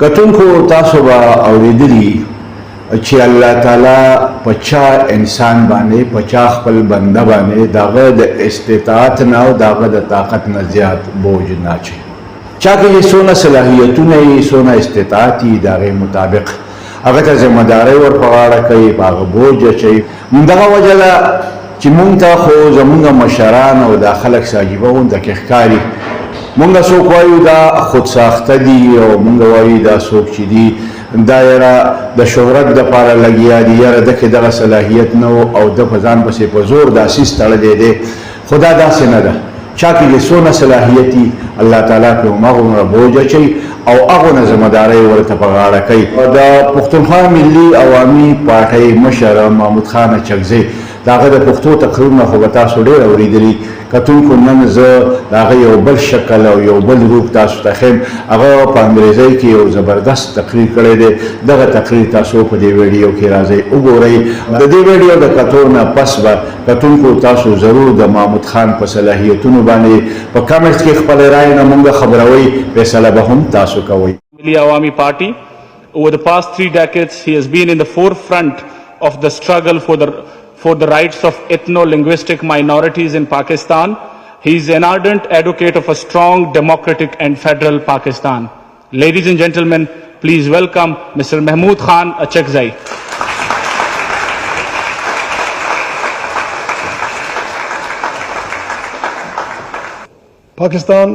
کتونکو تاسو به اوریدلی چې الله تعالی پچا انسان باندې پچا خپل بنده باندې داغه د استطاعت نه او داغه د طاقت نه زیات بوج نه چي چا کې سونه صلاحیتونه سونه استطاعتي داغه مطابق هغه ته ذمہ داری ور پغاړه کوي باغ بوج چي دغه وجلا چې مونږ ته خو زمونږ مشران او د خلک ساجيبون د کښکاری مونږ څوک وایو دا خود ساخته دي او مونږ وایو دا څوک چې دي دایره د شهرت د پاره لګیا دي یاره دغه دغه صلاحیت نو او د فزان پسې په زور د اساس تړلې دي خدا داسې نه ده چا کې سونه صلاحیتي الله تعالی په مغه بوج چي او هغه نه ذمہ داری ورته په غاړه کوي د پښتونخوا ملي عوامي پارټي مشر محمود خان اچکزي داغه د پښتو تقریرونه خو به تاسو ډېر اوریدلي کتونکو نن زه داغه یو بل شکل او یو بل روپ تاسو ته خیم هغه په انګریزي کې یو زبردست تقریر کړی دی دغه تقریر تاسو په دې ویډیو کې راځي وګورئ د دې ویډیو د کتو نه پس به کتونکو تاسو ضرور د محمود خان په صلاحیتونو باندې په کمنټ کې خپل رائے نه مونږ خبروي فیصله به هم تاسو کوئ Milli Awami Party. Over the past 3 decades, he has been in the forefront of the struggle for the rights of ethno-linguistic minorities in Pakistan. He is an ardent advocate of a strong, democratic and federal Pakistan. Ladies and gentlemen, please welcome Mr. Mahmood Chan Achakzai. Pakistan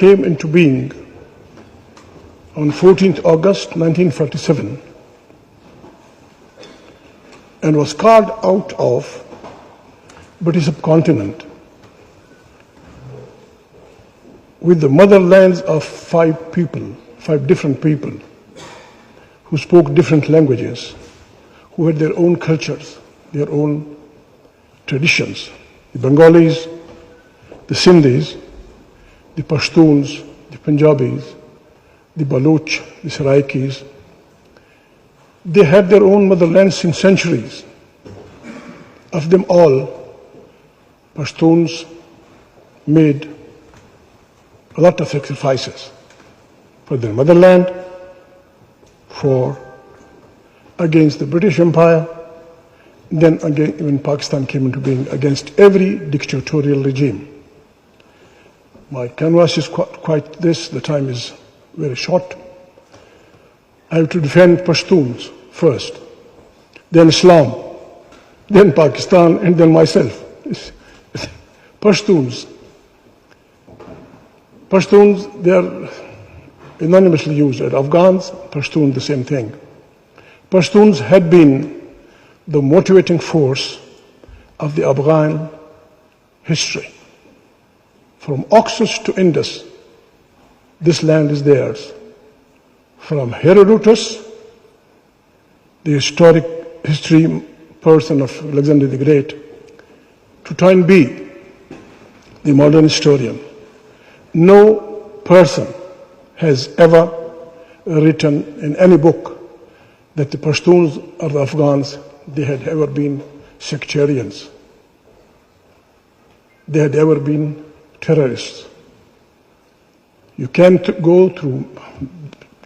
came into being on 14th August 1947 and was carved out of British subcontinent with the motherlands of 5 different people who spoke different languages, who had their own cultures, their own traditions. The Bengalis, the Sindhis, the Pashtuns, the Punjabis, the Baloch, the Saraikis. They had their own motherland since centuries. Of them all, Pashtuns made a lot of sacrifices for their motherland, against the British Empire, then again when Pakistan came into being, against every dictatorial regime. My canvas is quite this, the time is very short. I have to defend Pashtuns first, then Islam, then Pakistan, and then myself. Pashtuns, they are anonymously used as Afghans, Pashtun, the same thing. Pashtuns had been the motivating force of the Afghan history. From Oxus to Indus, this land is theirs. From Herodotus, the historic history person of Alexander the Great, to Toynbee, the modern historian, no person has ever written in any book that the Pashtuns or the Afghans, they had ever been sectarians. They had ever been terrorists. You can't go through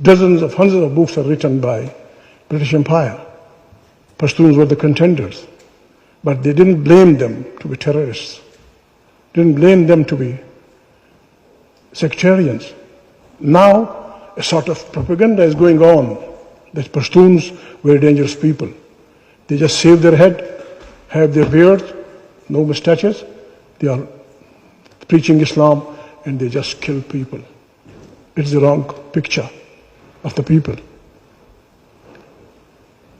dozens of hundreds of books are written by British Empire. Pashtuns were the contenders, but they didn't blame them to be terrorists, didn't blame them to be sectarians. Now, a sort of propaganda is going on that Pashtuns were dangerous people. They just shave their head, have their beard, no mustaches, they are preaching Islam, and they just kill people. It's the wrong picture of the people.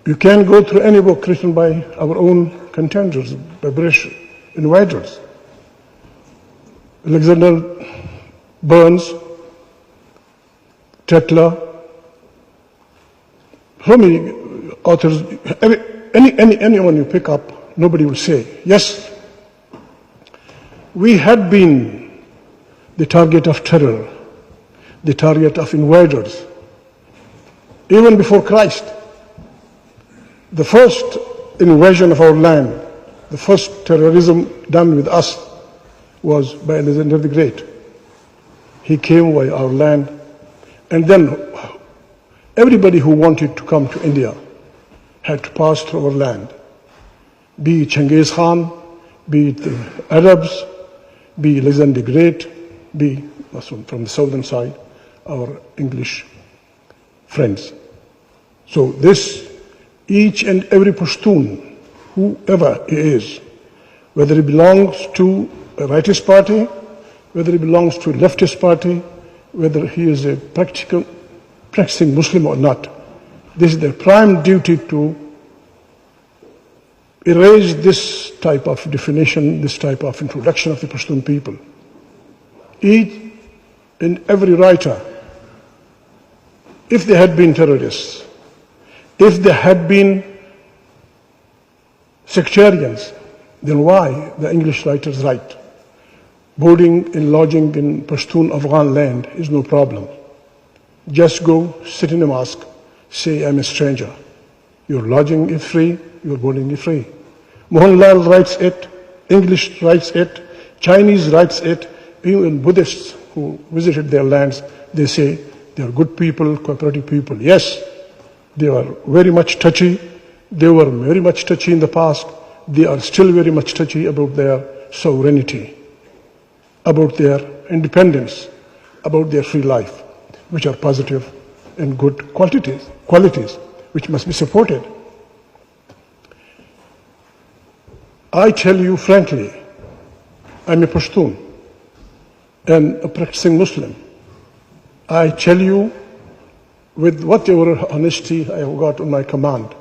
You can go through any book written by our own contenders, by British invaders. Alexander Burns, Tetler, so many authors, anyone you pick up, nobody will say, yes, we had been the target of terror, the target of invaders, even before Christ. The first invasion of our land, the first terrorism done with us was by Alexander the Great. He came by our land, and then Everybody who wanted to come to India had to pass through our land, be it Genghis Khan, be it the Arabs, be Alexander the Great, be from the southern side, our English friends. So this, each and every Pashtun, whoever he is, whether he belongs to a rightist party, whether he belongs to a leftist party, whether he is a practicing Muslim or not, this is their prime duty to erase this type of definition, this type of introduction of the Pashtun people. Each and every writer, if they had been terrorists, if they had been sectarians, then why the English writers write? Boarding and lodging in Pashtun Afghan land is no problem. Just go sit in a mosque, say I'm a stranger. Your lodging is free, your boarding is free. Mohanlal writes it, English writes it, Chinese writes it, even Buddhists who visited their lands, they say they are good people, cooperative people. Yes, they are very much touchy. They were very much touchy in the past. They are still very much touchy about their sovereignty, about their independence, about their free life, which are positive and good qualities which must be supported. I tell you frankly, I'm a Pashtun and a practicing Muslim. I tell you with whatever honesty I have got on my command,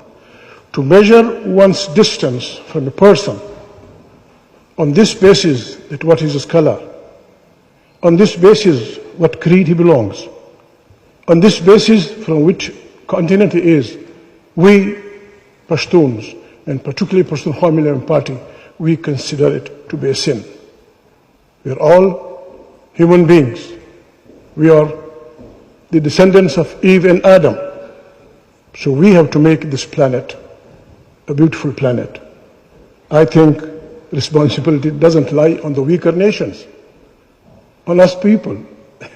to measure one's distance from a person on this basis, that what is his color, on this basis what creed he belongs, on this basis from which continent he is, we Pashtuns, and particularly Pashtun family and party, we consider it to be a sin. We are all human beings. We are the descendants of Eve and Adam. So we have to make this planet a beautiful planet. I think responsibility doesn't lie on the weaker nations, on us people.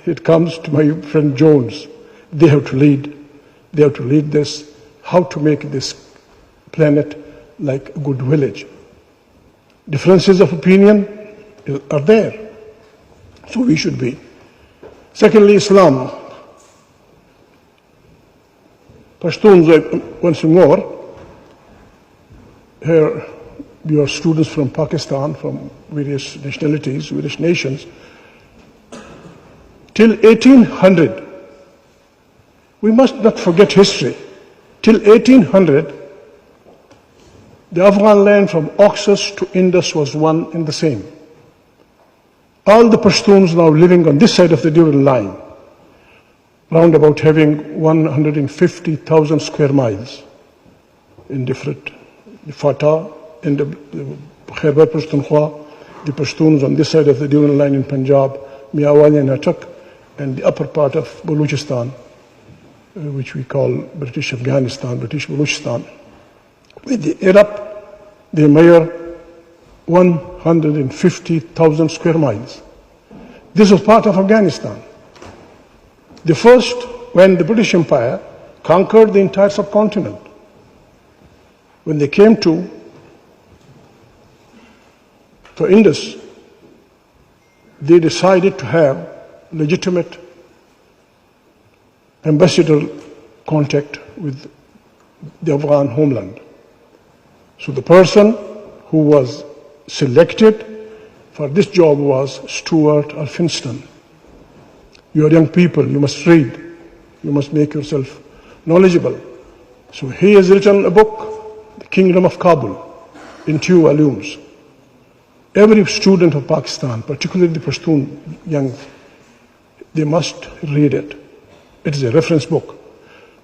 It comes to my friend Jones. They have to lead. They have to lead this, how to make this planet like a good village. Differences of opinion are there. So we should be. Secondly, Islam. Pashtuns, once more, here we are students from Pakistan, from various nationalities, various nations. Till 1800, we must not forget history. Till 1800, the Afghan land from Oxus to Indus was one and the same. All the Pashtuns now living on this side of the Duran line, round about having 150,000 square miles in different, the Fatah and the Khyber Pakhtunkhwa, the Pashtuns on this side of the Duran line in Punjab, Miawali and Attock, and the upper part of Baluchistan, which we call British Afghanistan, British Baluchistan. With the Arab, they measure 150,000 square miles. This was part of Afghanistan. The first, when the British Empire conquered the entire subcontinent, when they came to Indus, they decided to have legitimate ambassador contact with the Afghan homeland. So the person who was selected for this job was Stuart Alfinston. You are young people, you must read, you must make yourself knowledgeable. So he has written a book, The Kingdom of Kabul, in 2 volumes. Every student of Pakistan, particularly the Pashtun young, they must read it. It is a reference book.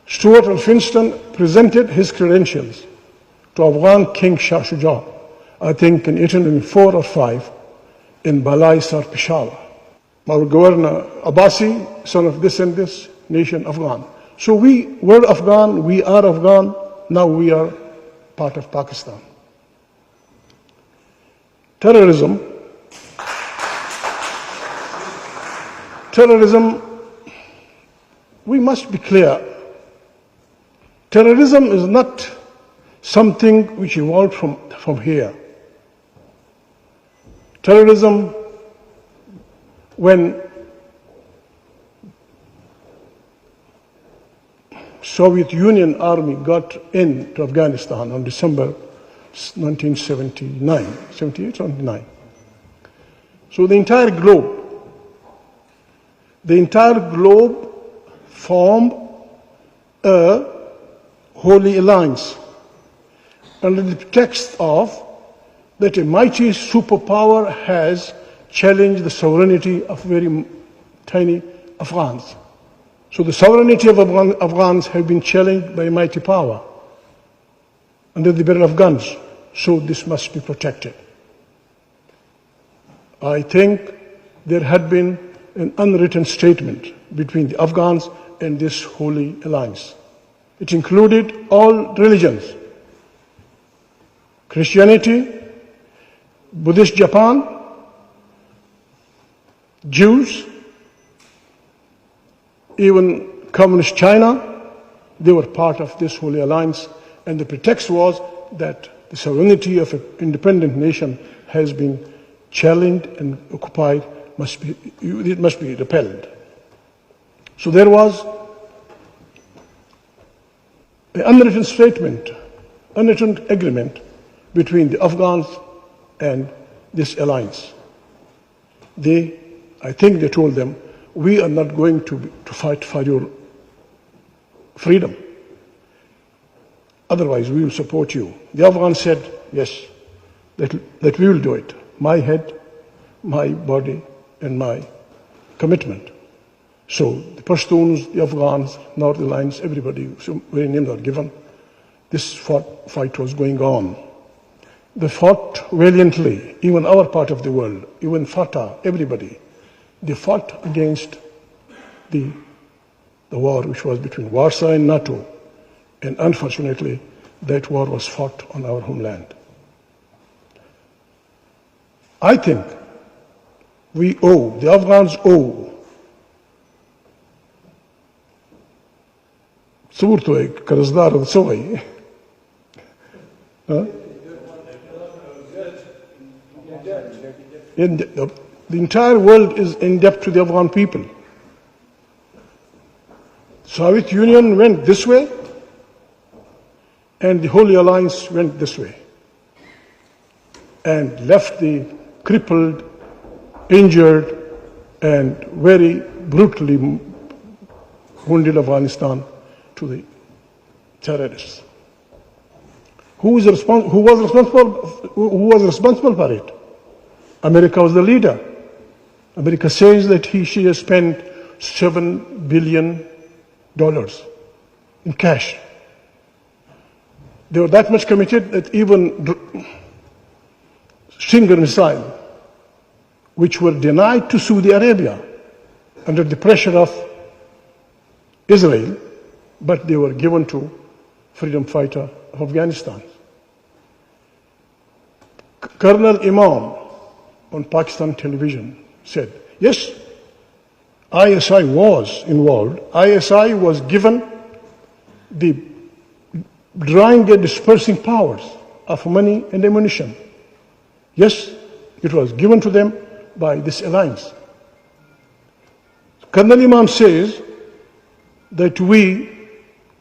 Stuart Alfinston presented his credentials to Afghan King Shah Shuja, I think in 1804 or 5, in Balai Sar Peshawar. Our governor Abbasi, son of this and this nation, Afghan. So we were Afghan, we are Afghan, now we are part of Pakistan. Terrorism, we must be clear Terrorism is not something which evolved from here. Terrorism, when Soviet Union army got into Afghanistan on December 1979, 78, 79. So the entire globe formed a holy alliance under the pretext of that a mighty superpower has challenged the sovereignty of very tiny Afghans. So the sovereignty of Afghans have been challenged by a mighty power under the barrel of guns. So this must be protected. I think there had been an unwritten statement between the Afghans and this holy alliance. It included all religions, Christianity, Buddhist Japan, Jews, even Communist China. They were part of this holy alliance, and the pretext was that the sovereignty of an independent nation has been challenged and occupied, it must be repelled. So there was an unwritten statement, unwritten agreement between the Afghans and this alliance. I think they told them, we are not going to fight for your freedom. Otherwise, we will support you. The Afghans said, yes, that we will do it. My head, my body, and my commitment. So the Pashtuns, the Afghans, North Alliance, everybody, so many names are given. This fight was going on. They fought valiantly, even our part of the world, even Fatah, everybody. They fought against the war which was between Warsaw and NATO. And unfortunately, that war was fought on our homeland. I think the Afghans owe, the entire world is in debt to the Afghan people. Soviet Union went this way, and the Holy Alliance went this way, and left the crippled, injured, and very brutally wounded Afghanistan to the terrorists. Who was responsible for it? America was the leader. America says that she has spent $7 billion in cash. They were that much committed that even Stinger missile, which were denied to Saudi Arabia under the pressure of Israel, but they were given to freedom fighter of Afghanistan. Colonel Imam on Pakistan television said, yes, ISI was involved. ISI was given the drawing and dispersing powers of money and ammunition. Yes, it was given to them by this alliance. Colonel Imam says that we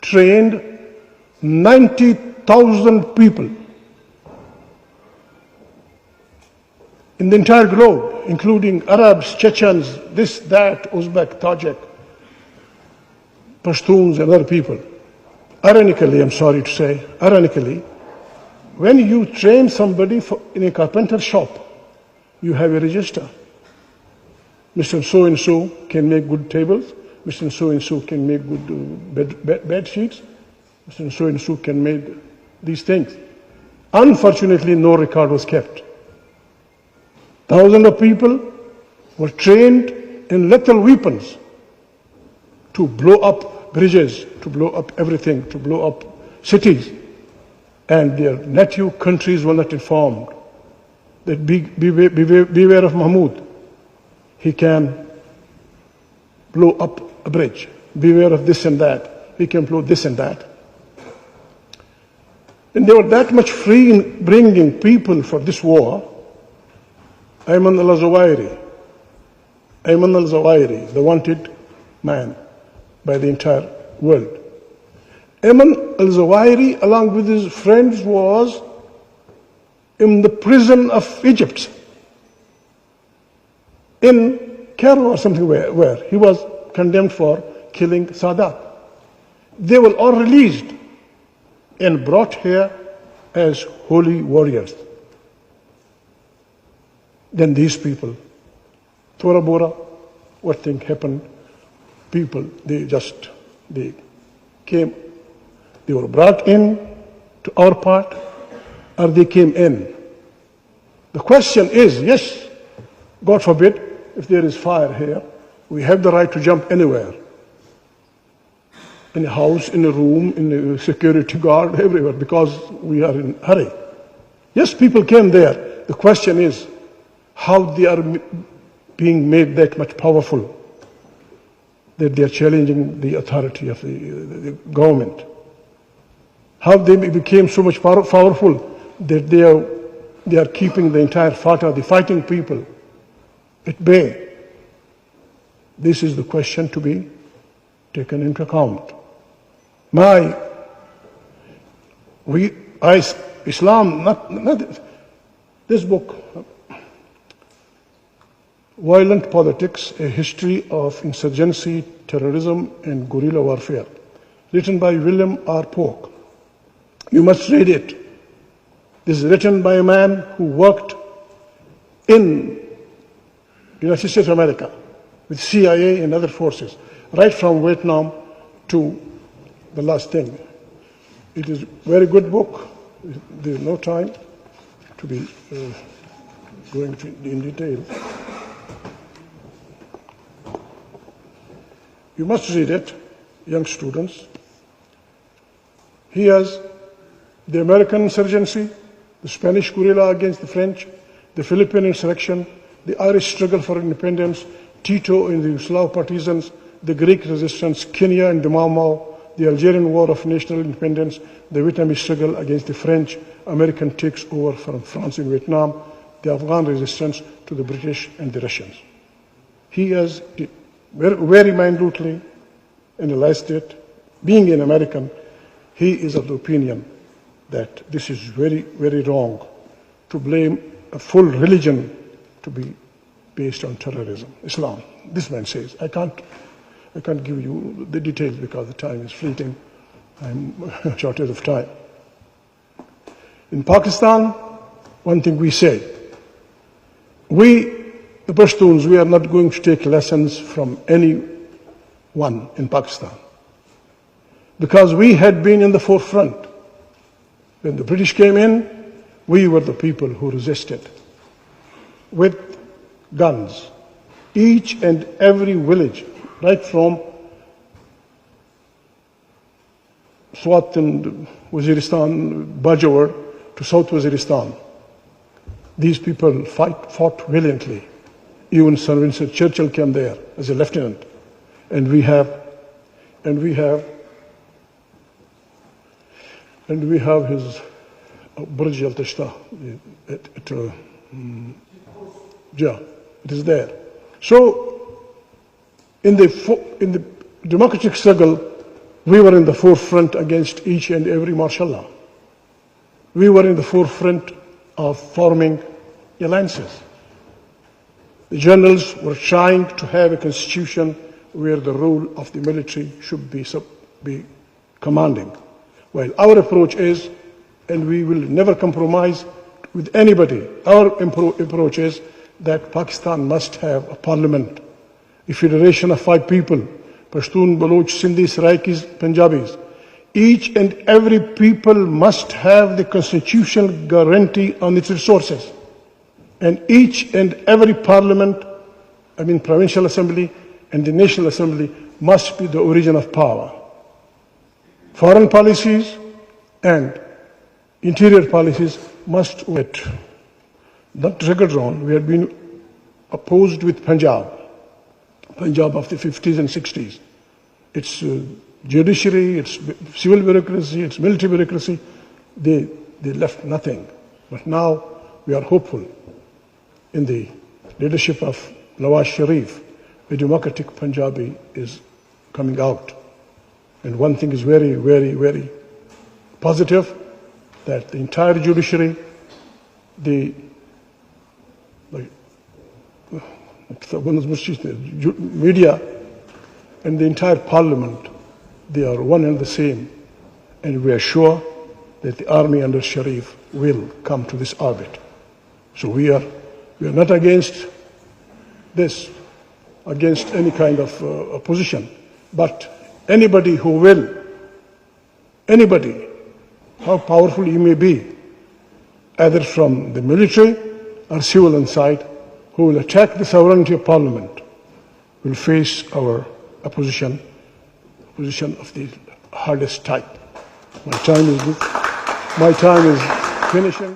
trained 90,000 people in the entire globe, including Arabs, Chechens, this, that, Uzbek, Tajik, Pashtuns, and other people. Ironically, I'm sorry to say, ironically, when you train somebody in a carpenter shop, you have a register. Mr. So-and-so can make good tables. Mr. So-and-so can make good bed sheets. Mr. So-and-so can make these things. Unfortunately, no record was kept. Thousands of people were trained in lethal weapons to blow up bridges, to blow up everything, to blow up cities. And their native countries were not informed that beware of Mahmood. He can blow up a bridge. Beware of this and that. He can blow this and that. and they were that much free in bringing people for this war. Ayman al-Zawahiri, the wanted man by the entire world. Ayman al-Zawahiri, along with his friends, was in the prison of Egypt, in Cairo or something where he was condemned for killing Sadat. They were all released and brought here as holy warriors. Then these people, Tora Bora, what thing happened? People, they came, they were brought in to our part, or they came in. The question is, yes, God forbid, if there is fire here, we have the right to jump anywhere. In a house, in a room, in a security guard, everywhere, because we are in a hurry. Yes, people came there. The question is, how they are being made that much powerful that they are challenging the authority of the government. How they became so much powerful that they are keeping the entire Fatah, the fighting people, at bay. This is the question to be taken into account. Islam, not this book, Violent Politics, A History of Insurgency, Terrorism and Guerrilla Warfare, written by William R. Polk. You must read it. This is written by a man who worked in the United States of America with CIA and other forces, right from Vietnam to the last thing. It is a very good book. There is no time to be going in detail. You must read it, young students. He has the American insurgency, the Spanish guerrilla against the French, the Philippine insurrection, the Irish struggle for independence, Tito and the Yugoslav partisans, the Greek resistance, Kenya and the Mau Mau, the Algerian War of National Independence, the Vietnamese struggle against the French, American takes over from France in Vietnam, the Afghan resistance to the British and the Russians. He has very minutely analyzed it. Being an American, he is of the opinion that this is very, very wrong to blame a full religion to be based on terrorism, Islam. This man says. I can't give you the details because the time is fleeting. I'm shortage of time. In Pakistan, one thing we say, the Pashtuns, we are not going to take lessons from anyone in Pakistan because we had been in the forefront. When the British came in, we were the people who resisted with guns. Each and every village, right from Swat and Waziristan, Bajawar to South Waziristan, these people fought valiantly. Even Sir Winston Churchill came there as a lieutenant, and we have his Burj Al Tashta. Yeah, it is there. So, in the democratic struggle, we were in the forefront against each and every martial law. We were in the forefront of forming alliances. The generals were trying to have a constitution where the role of the military should be commanding. Well, our approach is, and we will never compromise with anybody, our approach is that Pakistan must have a parliament, a federation of 5 people, Pashtun, Baloch, Sindhi, Saraikis, Punjabis. Each and every people must have the constitutional guarantee on its resources. And each and every parliament, provincial assembly and the national assembly must be the origin of power. Foreign policies and interior policies must wait. Not triggered on. We had been opposed with Punjab of the 50s and 60s. Its judiciary, its civil bureaucracy, its military bureaucracy, they left nothing. But now we are hopeful in the leadership of Nawaz Sharif. A democratic Punjabi is coming out. And one thing is very, very, very positive, that the entire judiciary, the media, and the entire parliament, they are one and the same. And we are sure that the army under Sharif will come to this orbit. So we are not against this, against any kind of opposition, but anybody who will, anybody, how powerful he may be, either from the military or civilian side, who will attack the sovereignty of Parliament, will face our opposition of the hardest type. My time is finishing.